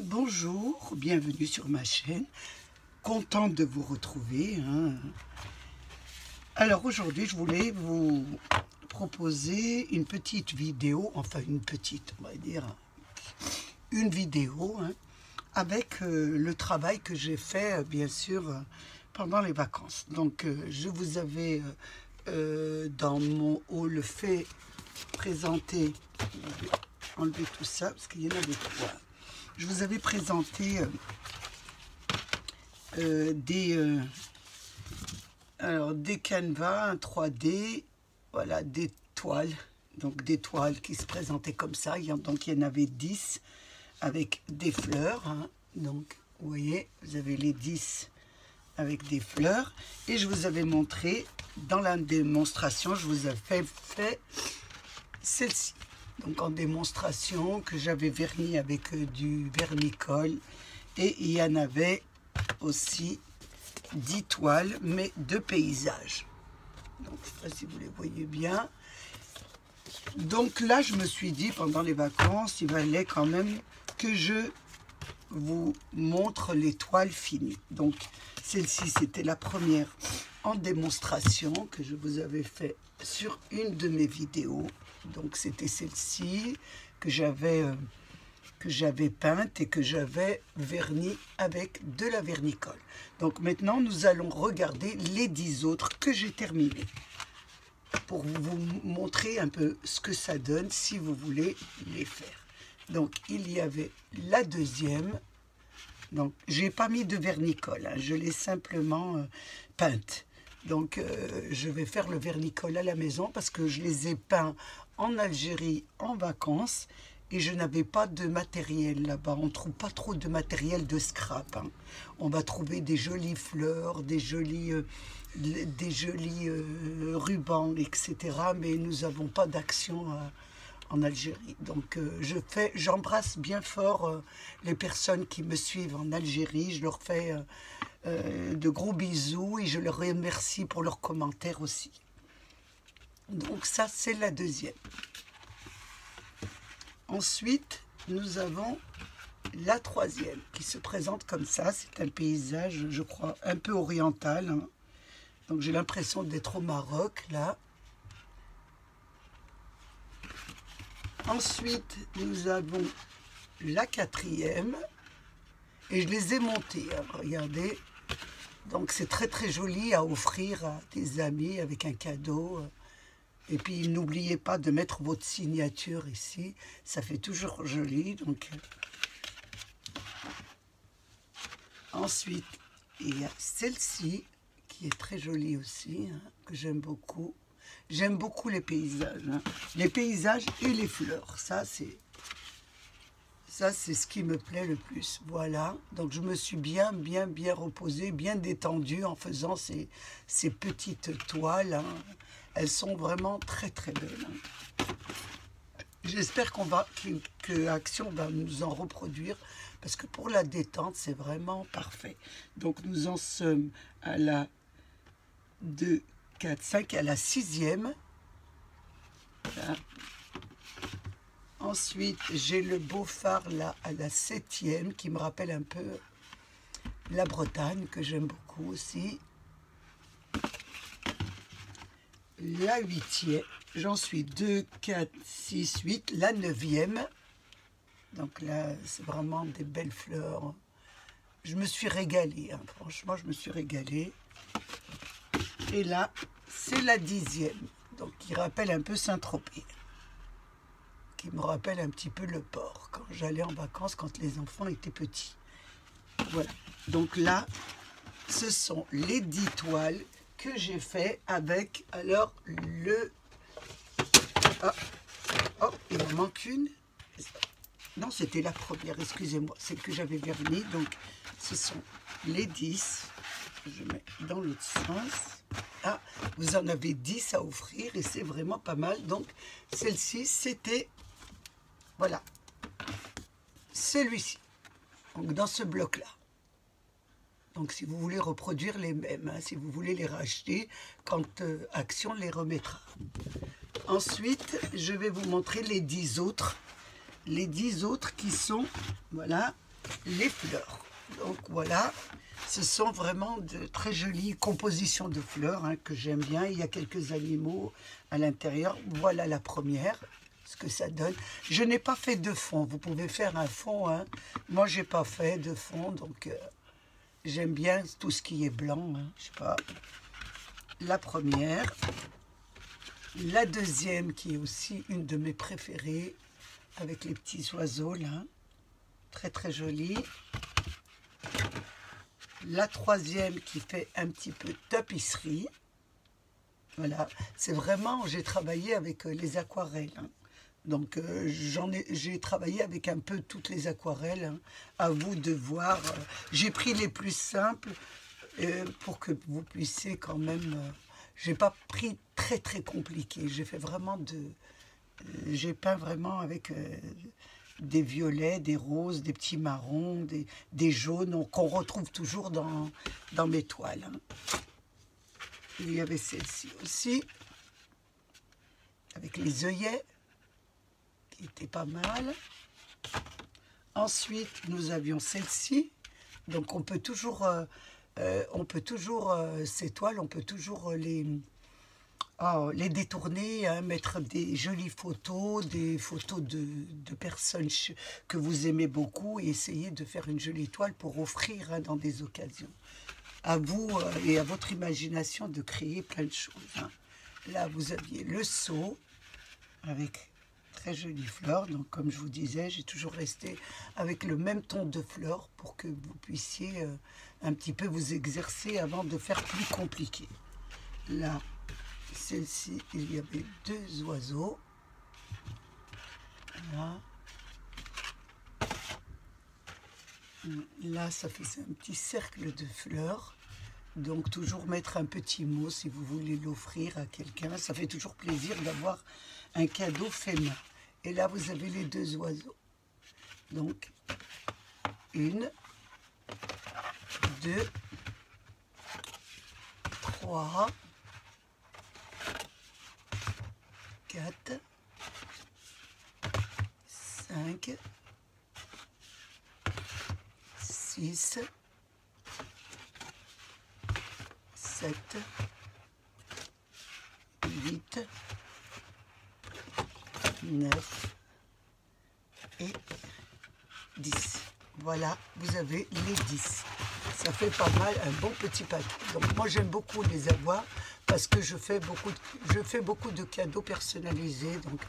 Bonjour, bienvenue sur ma chaîne. Contente de vous retrouver. Alors aujourd'hui, je voulais vous proposer une petite vidéo, enfin une petite, on va dire, une vidéo avec le travail que j'ai fait, bien sûr, pendant les vacances. Donc, je vous avais dans mon hall fait présenter, je vais enlever tout ça parce qu'il y en avait trois. Je vous avais présenté des canevas, un 3D, voilà, des toiles, donc des toiles qui se présentaient comme ça. Donc il y en avait 10 avec des fleurs. Donc vous voyez, vous avez les 10 avec des fleurs. Et je vous avais montré, dans la démonstration, je vous ai fait celle-ci. Donc en démonstration que j'avais verni avec du vernicole, et il y en avait aussi 10 toiles mais de paysage. Donc je ne sais pas si vous les voyez bien. Donc là je me suis dit pendant les vacances il fallait quand même que je vous montre les toiles finies. Donc celle-ci c'était la première en démonstration que je vous avais fait sur une de mes vidéos. Donc c'était celle-ci que j'avais peinte et que j'avais verni avec de la vernicole. Donc maintenant nous allons regarder les 10 autres que j'ai terminées pour vous montrer un peu ce que ça donne si vous voulez les faire. Donc il y avait la deuxième. Donc j'ai pas mis de vernicole, je l'ai simplement peinte. Donc je vais faire le vernicole à la maison parce que je les ai peints en Algérie en vacances et je n'avais pas de matériel là-bas. On ne trouve pas trop de matériel de scrap. On va trouver des jolies fleurs, des jolis rubans, etc. Mais nous n'avons pas d'action en Algérie. Donc j'embrasse bien fort les personnes qui me suivent en Algérie. Je leur fais de gros bisous et je les remercie pour leurs commentaires aussi. Donc ça c'est la deuxième. Ensuite nous avons la troisième qui se présente comme ça. C'est un paysage, je crois, un peu oriental. Donc j'ai l'impression d'être au Maroc là. Ensuite nous avons la quatrième et je les ai montées. Regardez. Donc c'est très très joli à offrir à des amis avec un cadeau. Et puis n'oubliez pas de mettre votre signature ici, ça fait toujours joli. Donc ensuite il y a celle-ci qui est très jolie aussi, que j'aime beaucoup. J'aime beaucoup les paysages, les paysages et les fleurs. Ça c'est ce qui me plaît le plus. Voilà, donc je me suis bien reposée, bien détendue en faisant ces petites toiles. Elles sont vraiment très très belles. J'espère que Action va nous en reproduire parce que pour la détente c'est vraiment parfait. Donc nous en sommes à la 2, 4, 5, à la 6e. Là. Ensuite j'ai le beau phare là à la 7e qui me rappelle un peu la Bretagne que j'aime beaucoup aussi. La 8e, j'en suis 2, 4, 6, 8, la 9e. Donc là, c'est vraiment des belles fleurs. Je me suis régalée, franchement, je me suis régalée. Et là, c'est la 10e, donc qui rappelle un peu Saint-Tropez. Qui me rappelle un petit peu le port, quand j'allais en vacances, quand les enfants étaient petits. Voilà, donc là, ce sont les 10 toiles que j'ai fait avec, alors, le... Oh, il en manque une. Non, c'était la première, excusez-moi, celle que j'avais vernie. Donc, ce sont les 10. Je mets dans l'autre sens. Ah, vous en avez 10 à offrir et c'est vraiment pas mal. Donc, celle-ci, c'était... Voilà. Celui-ci. Donc, dans ce bloc-là. Donc, si vous voulez reproduire les mêmes, si vous voulez les racheter, quand Action les remettra. Ensuite, je vais vous montrer les 10 autres. Les 10 autres qui sont, voilà, les fleurs. Donc voilà, ce sont vraiment de très jolies compositions de fleurs hein, que j'aime bien. Il y a quelques animaux à l'intérieur. Voilà la première, ce que ça donne. Je n'ai pas fait de fond. Vous pouvez faire un fond. Hein. Moi, j'ai pas fait de fond, donc j'aime bien tout ce qui est blanc. Hein. Je sais pas. La première. La deuxième, qui est aussi une de mes préférées, avec les petits oiseaux là. Très très jolie. La troisième qui fait un petit peu tapisserie. Voilà, c'est vraiment, j'ai travaillé avec les aquarelles. Hein. Donc j'ai travaillé avec un peu toutes les aquarelles. Hein. À vous de voir. J'ai pris les plus simples pour que vous puissiez quand même... j'ai pas pris très très compliqué. J'ai fait vraiment j'ai peint vraiment avec... des violets, des roses, des petits marrons, des jaunes qu'on retrouve toujours dans mes toiles. Hein. Il y avait celle-ci aussi, avec les œillets, qui était pas mal. Ensuite, nous avions celle-ci. Donc, on peut toujours ces toiles, on peut toujours les détourner, hein, mettre des jolies photos, des photos de personnes que vous aimez beaucoup et essayer de faire une jolie toile pour offrir hein, dans des occasions. À vous et à votre imagination de créer plein de choses. Hein. Là, vous aviez le seau avec très jolies fleurs. Donc, comme je vous disais, j'ai toujours resté avec le même ton de fleurs pour que vous puissiez un petit peu vous exercer avant de faire plus compliqué. Là, celle-ci, il y avait deux oiseaux. Là. Là, ça faisait un petit cercle de fleurs. Donc, toujours mettre un petit mot si vous voulez l'offrir à quelqu'un. Ça fait toujours plaisir d'avoir un cadeau fait main. Et là, vous avez les deux oiseaux. Donc, 1, 2, 3, 4, 5, 6, 7, 8, 9 et 10. Voilà, vous avez les 10. Ça fait pas mal, un bon petit paquet. Donc moi j'aime beaucoup les avoir parce que je fais beaucoup de cadeaux personnalisés. Donc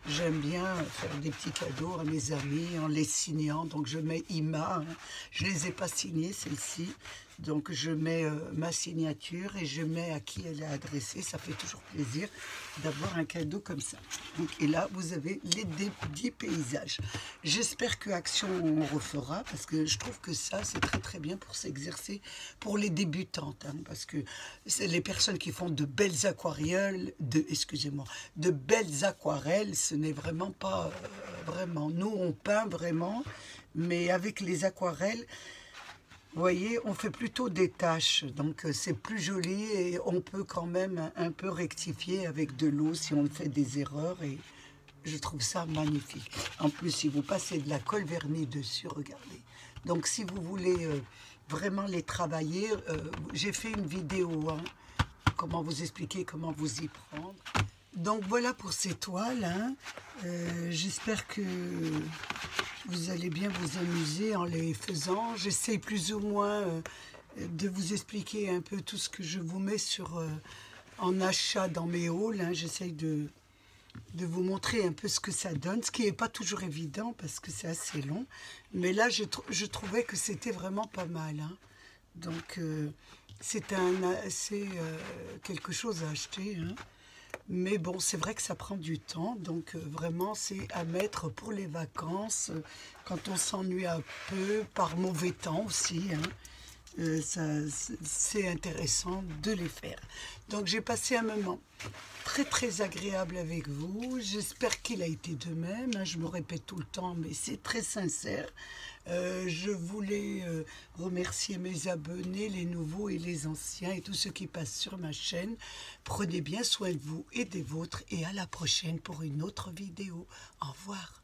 j'aime bien faire des petits cadeaux à mes amis en les signant. Donc je mets IMA, hein. Je ne les ai pas signés celles-ci. Donc je mets ma signature et je mets à qui elle est adressée. Ça fait toujours plaisir d'avoir un cadeau comme ça. Donc, et là, vous avez les 10 paysages. J'espère que Action on refera parce que je trouve que ça, c'est très très bien pour s'exercer pour les débutantes. Hein, parce que c'est les personnes qui font de belles aquarelles, de belles aquarelles, ce n'est vraiment pas vraiment. Nous, on peint vraiment, mais avec les aquarelles, vous voyez, on fait plutôt des taches, donc c'est plus joli et on peut quand même un peu rectifier avec de l'eau si on fait des erreurs et je trouve ça magnifique. En plus, si vous passez de la colle vernis dessus, regardez. Donc si vous voulez vraiment les travailler, j'ai fait une vidéo, hein, comment vous expliquer, comment vous y prendre. Donc voilà pour ces toiles, hein. J'espère que vous allez bien vous amuser en les faisant. J'essaie plus ou moins de vous expliquer un peu tout ce que je vous mets en achat dans mes hauls. Hein. J'essaie de vous montrer un peu ce que ça donne, ce qui n'est pas toujours évident parce que c'est assez long. Mais là, je trouvais que c'était vraiment pas mal. Hein. Donc, c'est quelque chose à acheter. Hein. Mais bon, c'est vrai que ça prend du temps, donc vraiment c'est à mettre pour les vacances, quand on s'ennuie un peu, par mauvais temps aussi, hein, c'est intéressant de les faire. Donc j'ai passé un moment très très agréable avec vous, j'espère qu'il a été de même, hein, je me répète tout le temps, mais c'est très sincère. Je voulais remercier mes abonnés, les nouveaux et les anciens et tous ceux qui passent sur ma chaîne. Prenez bien soin de vous et des vôtres et à la prochaine pour une autre vidéo. Au revoir.